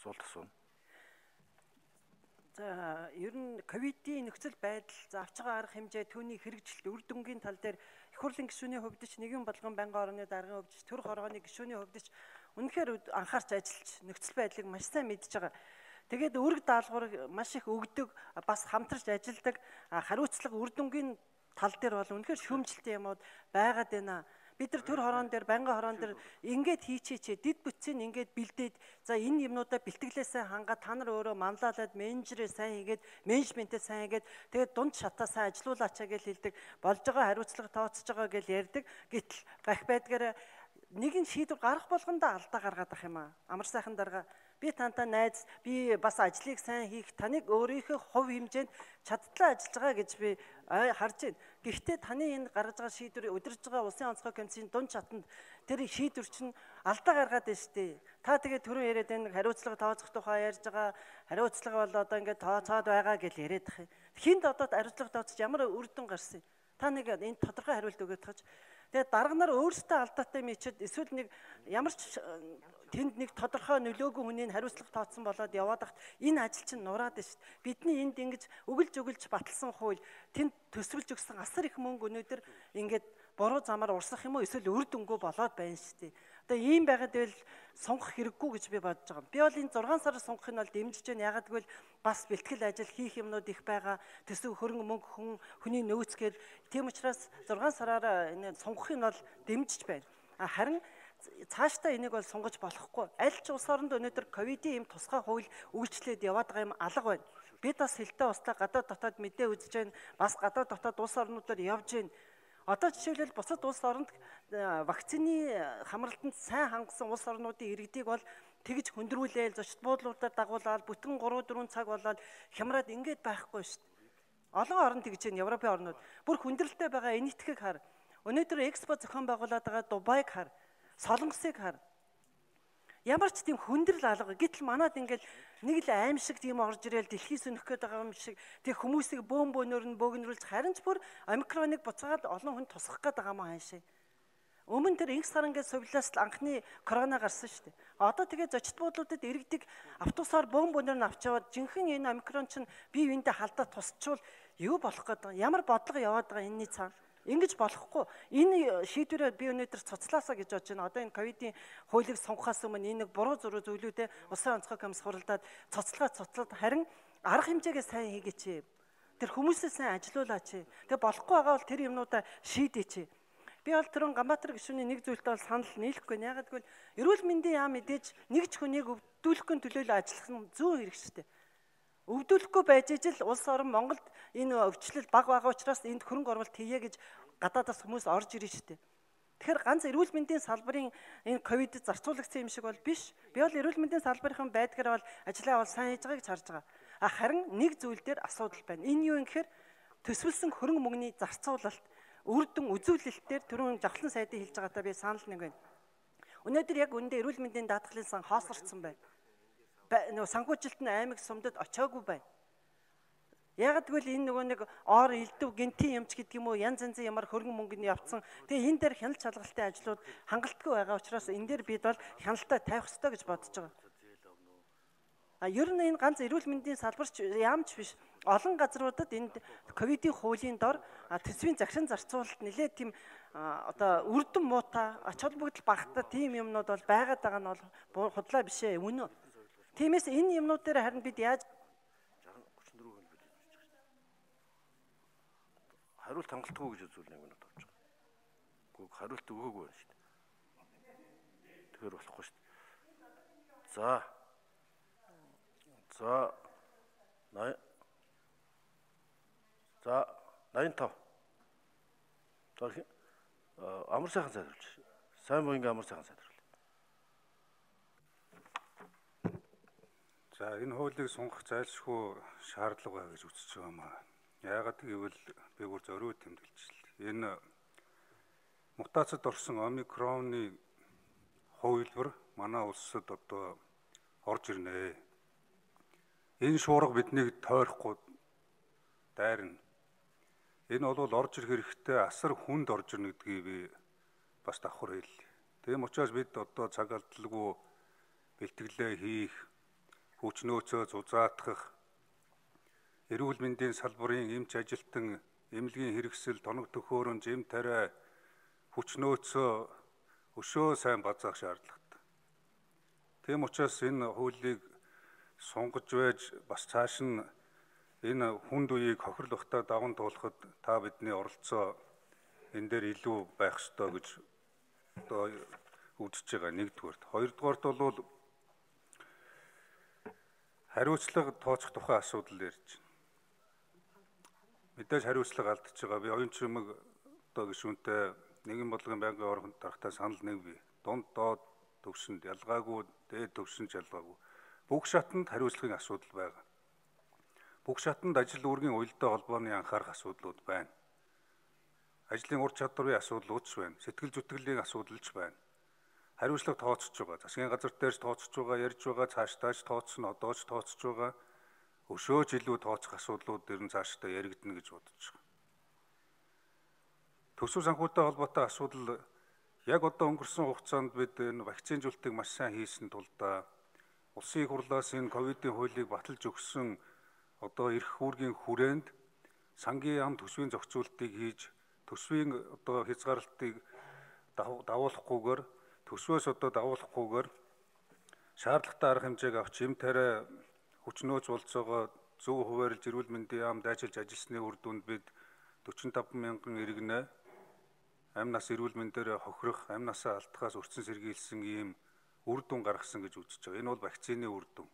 асуулт асууна. За ер нь ковидын нөхцөл байдал авч байгаа арга хэмжээ түүний хэрэгжилт үр дүнгийн тал дээр их хурлын гишүүний хувьд ч нэгэн болгон байнгын орны даргын хувьд ч төр хорооны гишүүний хувьд ч үнэхээр анхаарч ажиллаж нөхцөл байдлыг маш сайн мэдж байгаа. Тэгээд үүрэг даалгавар маш их өгдөг, бас хамтарч ажилладаг, хариуцлага үр дүнгийн тал дээр бол үнэхээр шүүмжлэлтэй юмуд байгаад байна. Бид нар төр хороон дээр, байнгын хороон дээр ингээд хийчихээ, дид бүтцийг ингээд бэлдээд, за энэ юмнуудаа бэлтгэлээсээ хангаад та нар өөрөө манлайлаад менежерээ сайн хийгээд, менежментээ сайн хийгээд, тэгээд дунд шатаа сайн ажилуулаач гэж хэлдэг. Болж байгаа хариуцлага тооцож байгаа гэж ярьдаг. Гэтэл гах байдгаараа нэгэн шийдвэр гарах болгондоо алдаа гаргаад ах юм аа. Амар сайхан дарга би тантай найз, би бас ажлыг сайн хийх, таныг өөрийнхөө хувь хэмжээнд чадтлаа ажиллаж байгаа гэж би харж байна. Гэхдээ таны энэ гаргаж байгаа шийдвэр удирж байгаа улсын онцгой комиссийн дунд чатанд тэр шийдвэр чинь алдаа гаргаад байна шүү дээ. Та тэгээд түрүү яриад энэ хариуцлага тооцох тухай ярьж байгаа. Хариуцлага бол одоо ингээд тооцоод байгаа гэж яриад ах юм. Хинд одоо хариуцлага тооцож ямар үр дүн гарсан юм? Та нэг энэ тодорхой хариулт өгөөд тааж. Тэгээд дарга нар өөрсдөө алдаатай мичэд эсвэл нэг ямар ч тэнд нэг тодорхой нөлөөгүй хүнийг хариуцлага тооцсон болоод яваад хат энэ ажил чинь нураад байна шүү дээ. Бидний энд ингэж өгөлж баталсан хууль тэнд төсвөлж өгсөн асар их мөнгө өнөөдөр ингээд буруу замаар урсах юм уу эсвэл үр дүнгүй болоод байна шүү дээ. Одоо ийм байгаад байвал сонгох хэрэггүй гэж би бодож байгаа. Би бол энэ 6 сар сонгохыг нь бол дэмжиж байна. Ягаад гэвэл бас бэлтгэл ажил хийх юмнууд их байгаа. Төсөв хөрөнгө мөнгө хүний нөөцгээд тийм учраас 6 сараар энэ сонгохыг нь бол дэмжиж байна. Харин цаашдаа энийг бол сонгож болохгүй. Аль ч улс оронд өнөөдөр ковидын ийм тусгай хууль үйлчлээд яваад байгаа юм алга байна. Бид бас хилтэй устаа гадаад дотоод мэдээ үзэж байна. Бас гадаад дотоод улс орнуудаар явж байна. Одоо жишээлбэл бусад улс оронд вакцины хамралтанд сайн хангасан улс орнуудын иргэдийг бол тэгж хөндрүүлээл зочд буудлуудаар дагуулаад бүтэн 3-4 цаг болоод хямраад ингээд байхгүй шүү дээ. Олон орнд тэгж байна, Европын орнууд. Бүр хүндрэлтэй байгаа энэтхэг хар. Өнөөдөр экспо зохион байгуулаад байгаа Дубайг хар. Солонгосыг хар. Ямар ч тийм хүндрэл алга. Гэтэл манад ингээд нэг л аим шиг тийм орж ирээл дэлхий сөнөх гээд байгаа юм шиг тэг хүмүүсийг бөөнөр нь бөөгнөрүүлж харин ч бүр омикроныг буцаагаад олон хүн тусгах гээд байгаа юм хаашаа. Өмнө тэр инх сар ингээд сувлаас анхны корона гарсан шүү дээ. Одоо тэгээд зочд буудлуудад иргэдэг автобусаар бөөнөр нь авч яваад жинхэнэ энэ омикрон чинь бие биендээ халдаад тусчвал юу болох гээд байгаа. Ямар бодлого яваад байгаа энэний цаана. Ингэж болохгүй. Энэ шийдвэрээ би өнөөдөр цуцлаасаа гэж бодож байна. Одоо энэ ковидын хуулийг сонгохоос өмнө энэ нэг буруу зуруу зүйлүүдээ улсын онцгой комисс хуралдаад цуцлаад харин арга хэмжээгээ сайн хийгээч. Тэр хүмүүсээ сайн ажилуулаач. Тэгээ болохгүй байгаа бол тэр юмнуудаа шийдээч. Би бол түрүүн Ганбаатар гишүүний нэг зүйлд бол санал нийлэхгүй. Ягаад гэвэл эрүүл мэндийн яам мэдээж нэг ч хүнийг өвдүүлэхгүй төлөөлөө ажиллах нь зүүн хэрэг шүү дээ. Өвдүүлэхгүй байж ижил улс орон Монголд энэ өвчлөл бага учраас энд хөрөнгө оруулалт хийе гэж гадаадаас хүмүүс орж ирнэ шүү дээ. Тэгэхээр ганц эрүүл мэндийн салбарын энэ ковид зарцуулагдсан юм шиг бол биш. Би бол эрүүл мэндийн салбарын байдгаар бол ажлаа бол сайн хийж байгааг гэж харж байгаа. Харин нэг зүйл дээр асуудал байна. Энэ юу юм гэхээр төсвөлсөн хөрөнгө мөнгөний зарцуулалт, үр дүн үзүүлэлтээр түрүүн жавхлан сайдын хэлж байгаатай би санал нэг байна. Өнөөдөр яг үндэ эрүүл мэндийн даатгалын сан хоосорсон байна. Нөгөө санхүүжилт нь аймаг сумдад очоогүй байна. Яг тэгвэл энэ нөгөө нэг ор элдв гинтийн юмч гэдэг юм уу янз янзын ямар хөрөнгө мөнгөний явцсан. Тэгээ энэ дээр хяналт шалгалтын ажлууд хангалтгүй байгаа учраас энэ дээр бид бол хяналтаа тавих ёстой гэж бодож байгаа. Ер нь энэ ганц эрүүл мэндийн салбарч яамч биш. Олон газруудад энэ ковидын хуулийн дор төсвийн захиран зарцуулалт нэлээд тийм одоо үрдэн муутай ач холбогдол багтаа тийм юмнууд бол байгаад байгаа нь бол худлаа биш ээ үнэ. Тиймээс энэ юмнууд дээр харин бид яаж 34 хүн бид хариулт хангалтгүй гэж үзүүлнэ гэнэ товч байгаа. Гэхдээ хариулт өгөөгүй байна шүү дээ. Тэгэхээр болохгүй шүү дээ. За 85. Амар сайхан сайдруулж. Сайн боёнгийн амар сайхан сайдруулж. За энэ хуулийг сунгах зайлшгүй шаардлага байна гэж үзэж байгаа юм аа. Яагаад гэвэл би бүр зориуд тэмдэглэж. Энэ мутацид орсон омикроны хувилбар манай улсад одоо орж ирнэ. Энэ шуурга биднийг тойрохгүй дайрна. Энэ бол орж ирэх хэрэгтэй асар хүнд орж ирнэ гэдгийг би бас давхар хэллээ. Тийм учраас бид одоо цаг алдалгүй бэлтгэлээ хийх хүч нөөцөө зузаатгах, эрүүл мэндийн салбарын эмч ажилтан эмнэлгийн хэрэгсэл, тоног төхөөрөмж, эм тариа, хүч нөөцөө өшөө сайн базаах шаардлагатай. Тийм учраас энэ хуулийг сунгаж байж бас цааш нь энэ хүнд үеийг хохирлохтой даван туулахад та бидний оролцоо энэ дээр илүү байх ёстой гэж одоо үзэж байгаа. Нэгдүгээрт. Хоёрдугаарт бол хариуцлага тооцох тухай асуудал ярьж байна. Мэдээж хариуцлага алдчихж байгаа. Би оюун чимэг одоо гишүүнтэй нэгэн бодлогын байнгын орган дарагтай санал нэг бий. Дунд доод төвшөнд ялгаагүй, дээд төвшөнд ялгаагүй. Бүх шатанд хариуцлагын асуудал байгаа. Бүх шатанд ажил үүргийн уялдаа холбооны анхаарах асуудлууд байна. Ажлын ур чадварын асуудлууд ч байна. Сэтгэл зүтгэлийн асуудал ч байна. Хариуцлага тооцож байгаа. Засгийн газар дээрч тооцож байгаа, ярьж байгаа, цаашдаач тооцсон, одоо ч тооцож байгаа. Өшөөж илүү тооцох асуудлууд дэр нь цаашдаа яригдана гэж бодож байгаа. Төсөв санхүүтэй холбоотой асуудал яг одоо өнгөрсөн хугацаанд бид энэ вакцинжуулалтыг маш сайн хийсэн тулдаа улсын их хурлаас энэ ковидын хуулийг баталж өгсөн одоо эрх үүргийн хүрээнд сангийн яам төсвийн зохицуулалтыг хийж төсвийн одоо хязгаарлалтыг дагуулахгүйгээр төсвөөс одоо дагуулахгүйгээр шаардлагатай арга хэмжээг авч эм тариа хүч нөөц болцоогоо зөв хуваарлж эрүүл мэндийн яамд ажиллаж ажилласны үр дүнд бид 45 мянган иргэнэ амь нас эрүүл мэндээр хохирох, амь насаа алдахаас өртсөн сэргийлсэн ийм үр дүн гаргасан гэж үзэж байгаа. Энэ бол вакцины үр дүн.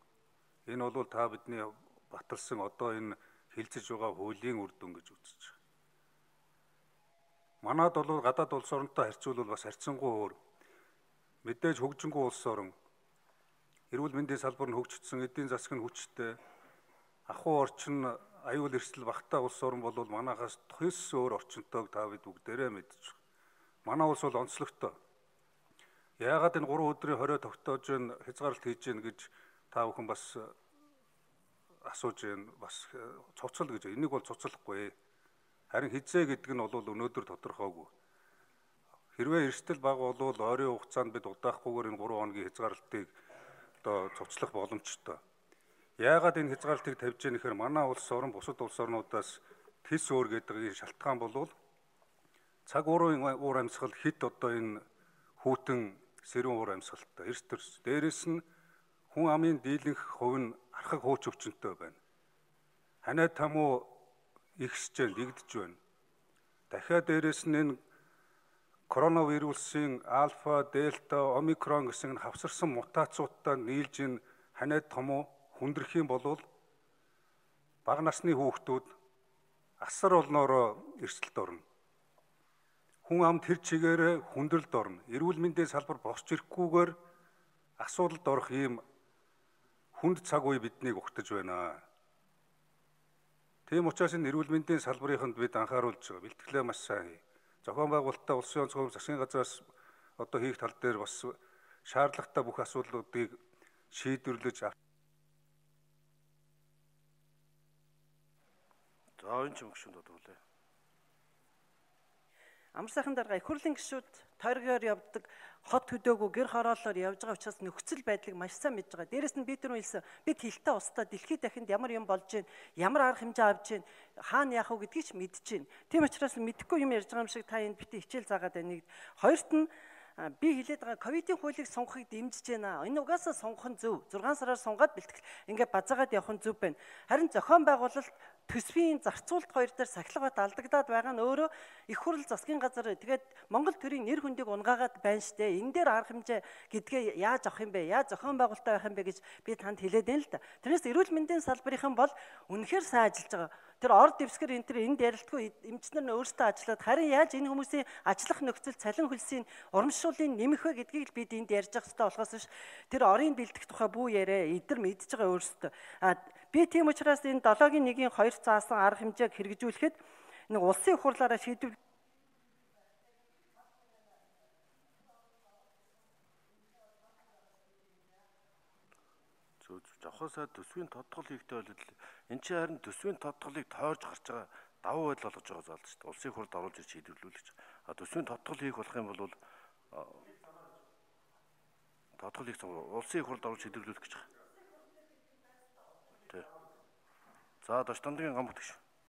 Энэ бол та бидний баталсан одоо энэ хилцэж байгаа хуулийн үр дүн гэж үзэж байгаа. Манайд бол гадаад улс оронтой харьцуулбал бас харьцангуй өөр. Мэдээж хөгжингүй улс орон эрүүл мэндийн салбар нь хөгжигдсөн, эдийн засаг нь хүчтэй, ахуй орчин, аюул эрсдэл багтаа улс орн бол манайхаас тус өөр орчинтойг та бид бүгдээрээ мэдж байгаа. Манай улс бол онцлогтой. Яагаад энэ 3 өдрийн хорио тогтоож байна, хязгаарлалт хийж байна гэж та бүхэн бас асууж байна. Бас цуцал гэж. Энийг бол цуцлахгүй. Харин хизээ гэдэг нь бол өнөөдөр тодорхойгүй. Хэрвээ эрсдэл бага бол ойрын хугацаанд бид удаахгүйгээр энэ 3 хоногийн хязгаарлалтыг одоо цуцлах боломжтой. Яагаад энэ хязгаарлалтыг тавьж яах гэхээр манай улс орн бусад улс орнуудаас тис өөр гэдэг шалтгаан бол цаг уурын уур амьсгал хэд одоо энэ хүүтэн сэрүүн уур амьсгалтай эрс төрс. Дээрээс нь хүн амын дийлэнх хувь нь архаг хууч өвчнөд байна. Ханаа тамуу ихсэж байна, дэгдэж байна. Дахиад дээрээс нь энэ коронавирусын альфа, дельта, омикрон гэсэн хавсарсан мутацуудтай нийлж ин ханаад томоо хүндрэх юм бол бага насны хүүхдүүд асар олноороо эрсдэлд орно. Хүн ам тэр чигээрээ хүндрэлд орно. Эрүүл мэндийн салбар босч ирэхгүйгээр асуудалд орох ийм хүнд цаг үе биднийг угтаж байна. Тийм учраас энэ эрүүл мэндийн салбарыханд бид анхааруулж байгаа. Бэлтгэлээ маш сайн хий. Зохион байгуулалтаа улсын онцгой засгийн газраас одоо хийх тал дээр бас шаардлагатай бүх асуудлуудыг шийдвэрлэж За энэ ч юм гүшүүнд бодлоо. Амар сайхан дарга их хурлын гишүүд тойргоор явдаг, хот хөдөөгөө гэр хороолоор явж байгаа учраас нөхцөл байдлыг маш сайн мэдж байгаа. Дээрэс нь бид түрүү хэлсэн бид хилтэй устдаа дэлхийд дахинд ямар юм болж байна, ямар арга хэмжээ авч байна, хаана яах вэ гэдгийг ч мэдж байна. Тийм учраас мэдэхгүй юм ярьж байгаа юм шиг та энд битээ хичээл заагаад байна. Хоёрт нь би хэлээд байгаа ковидын хуулийг сунгахыг дэмжиж байна. Энэ угаасаа сунгах нь зөв. 6 сараар сунгаад бэлтгэл ингээд базаагаад явах нь зөв байна. Харин зохион байгуулалт төсвийн зарцуулалт хоёр дээр сахилга бат алдагдаад байгаа нь өөрөө их хурл засгийн газар тэгээд Монгол төрийн нэр хүндийг унгаагаад байна штэ. Энэ дээр арга хэмжээ гэдгээ яаж авах юм бэ? Яаж зохион байгуулалтаа байх юм бэ гэж би танд хэлээд байна л да. Тэрнээс эрүүл мэндийн салбарынхан бол үнэхээр сайн ажиллаж байгаа. Тэр орд дэвсгэр энд ярилтгүй эмчнэр нь өөрсдөө ажиллаад харин яаж энэ хүмүүсийн ажиллах нөхцөл цалин хөлсийн урамшууллыг нэмэх вэ гэдгийг л бид энд ярьж явах хэрэгтэй болохоос ш тэр орын бэлтгэх тухай бүү яриа эдгээр мэдж байгаа өөрсдөө. Би тийм учраас энэ 7-1-ийн 2 заасан арга хэмжээг хэрэгжүүлэхэд нэг улсын их хурлаараа шийдвэр Жохосоо төсвийн тодтгол хийхтэй бол энэ чинь харин төсвийн тодтголыг тойрж гарч байгаа давуу байдал болгож байгаа заалт шүү дээ. Улсын хурд оруулж ирж шийдвэрлүүлж. Төсвийн тодтгол хийх болох юм бол тодтгол хийх улсын хурд оруулж шийдвэрлүүлэх гэж байна. За Дош Дондөгийн гомбот гүш.